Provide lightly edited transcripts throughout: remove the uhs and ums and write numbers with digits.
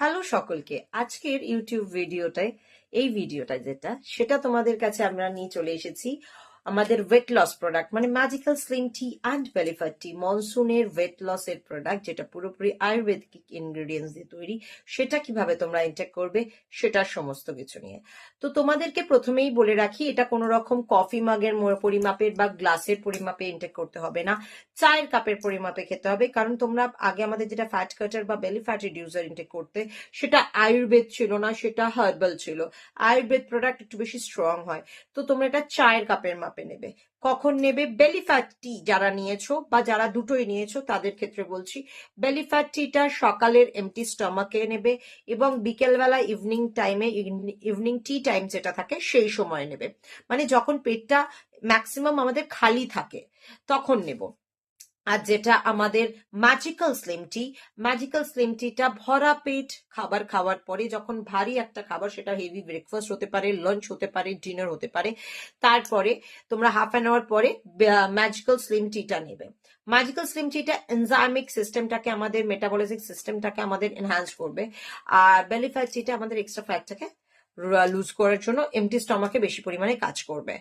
Hello সকলকে, আজকের YouTube ভিডিওটায় এই ভিডিওটা সেটা তোমাদের কাছে আমরা নিয়ে চলে এসেছি আমাদের ওয়েট লস প্রোডাক্ট মানে magical slim tea and belly fat tea, মনসুনের ওয়েট লস এর প্রোডাক্ট, যেটা পুরোপুরি আয়ুর্বেদিক ইনগ্রেডিয়েন্টস দিয়ে তৈরি। সেটা কিভাবে তোমরা ইনটেক করবে সেটার সমস্ত কিছু নিয়ে। তো তোমাদেরকে প্রথমেই বলে রাখি, এটা কোনো রকম কফি মাগের পরিমাপের বা গ্লাসের পরিমাপে ইনটেক করতে হবে না, চায়ের কাপের পরিমাপে খেতে হবে। কারণ তোমরা আগে আমাদের যেটা ফ্যাট কাটার বা বেলি ফ্যাট রিডিউসার ইনটেক করতে, সেটা আয়ুর্বেদ ছিল না, সেটা হার্বাল ছিল। আয়ুর্বেদ প্রোডাক্ট একটু বেশি স্ট্রং হয়, তো তোমরা এটা চায়ের কাপের মাপে নেবে। কখন নেবে? বেলি ফ্যাট টি যারা নিয়েছো বা যারা দুটোই নিয়েছো তাদের ক্ষেত্রে বলছি, বেলি ফ্যাট টিটা সকালের এমটি স্টমাকে নেবে এবং বিকেলবেলা ইভিনিং টাইমে, ইভিনিং টি টাইম যেটা থাকে সেই সময় নেবে, মানে যখন পেটটা ম্যাক্সিমাম আমাদের খালি থাকে তখন নেব। আর যেটা আমাদের magical slim tea, magical slim টিটা ভরা পেট খাবার খাওয়ার পরে, যখন ভারী একটা খাবার, সেটা হেভি ব্রেকফাস্ট হতে পারে, লাঞ্চ হতে পারে, ডিনার হতে পারে, তারপরে তোমরা হাফ অ্যান আওয়ার পরে ম্যাজিক্যাল স্লিম টিটা নেবে। ম্যাজিক্যাল স্লিম টিটা এনজাইমিক সিস্টেমটাকে, আমাদের মেটাবলিক সিস্টেমটাকে আমাদের এনহ্যান্স করবে, আর বেলি ফ্যাট টিটা আমাদের এক্সট্রা ফ্যাটটাকে লুজ করার জন্য এমটি স্টমাকে বেশি পরিমাণে কাজ করবে।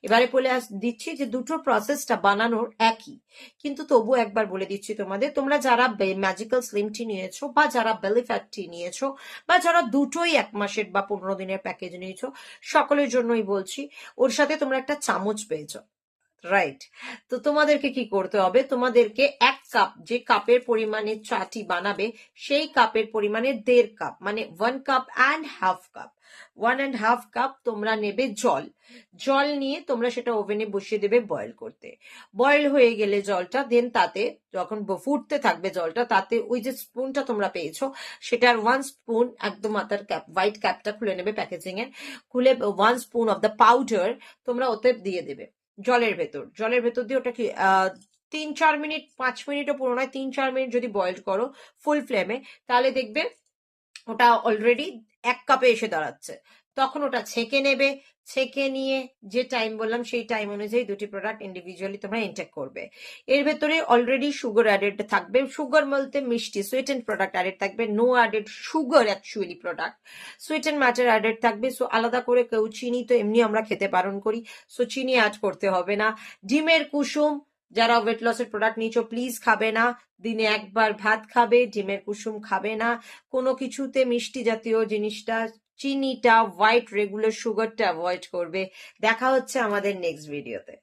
এবারে বলে দিচ্ছি যে দুটো প্রসেসটা বানানোর একই, কিন্তু তবু একবার বলে দিচ্ছি তোমাদের, তোমরা যারা ম্যাজিক্যাল স্লিম টি নিয়েছো বা যারা বেলি ফ্যাট টি নিয়েছো বা যারা দুটোই 1 মাসের বা 15 দিনের প্যাকেজ নিয়েছো, সকলের জন্যই বলছি, ওর সাথে তোমরা একটা চামচ পেয়েছো, রাইট? তো তোমাদেরকে কি করতে হবে? তোমাদেরকে 1 কাপ, যে কাপের পরিমাণে চাটি বানাবে সেই কাপের পরিমাণে 1.5 কাপ, মানে 1 cup and half cup, 1.5 cup তোমরা নেবে জল। জল নিয়ে তোমরা সেটা ওভেনে বসিয়ে দেবে বয়েল করতে। বয়েল হয়ে গেলে জলটা, দেন তাতে যখন ফুটতে থাকবে জলটা, তাতে ওই যে স্পুনটা তোমরা পেয়েছো সেটার 1 স্পুন, একদম মাথার ক্যাপ, হোয়াইট ক্যাপটা খুলে নেবে প্যাকেজিং এর, খুলে 1 স্পুন অফ দ্য পাউডার তোমরা ওতে দিয়ে দেবে জলের ভেতর দিয়ে। ওটাকে 3-4 মিনিট, 5 মিনিটও পুরো নয়, 3-4 মিনিট যদি বয়েল করো ফুল ফ্লেমে, তাহলে দেখবে ওটা অলরেডি 1 কাপে এসে দাঁড়াচ্ছে। তখন ওটা ছেঁকে নেবে, ছেঁকে নিয়ে যে টাইম বললাম সেই টাইম অনুযায়ী দুটি প্রোডাক্ট ইন্ডিভিজুয়ালি তোমরা ইনটেক করবে। এর ভেতরে অলরেডি সুগার অ্যাডেড থাকবে, সুগার বলতে মিষ্টি সুইটেন প্রোডাক্ট অ্যাডেড থাকবে, no added sugar actually product, sweeten matter added থাকবে। সো আলাদা করে কেউ চিনি তো এমনি আমরা খেতে বারণ করি, সো চিনি অ্যাড করতে হবে না। ডিমের কুসুম, যারা ওয়েট লসের প্রোডাক্ট নিয়েছো প্লিজ খাবে না, দিনে একবার ভাত খাবে, ডিমের কুসুম খাবে না, কোনো কিছুতে মিষ্টি জাতীয় জিনিসটা, চিনিটা, হোয়াইট রেগুলার সুগারটা অ্যাভয়েড করবে। দেখা হচ্ছে আমাদের নেক্সট ভিডিওতে।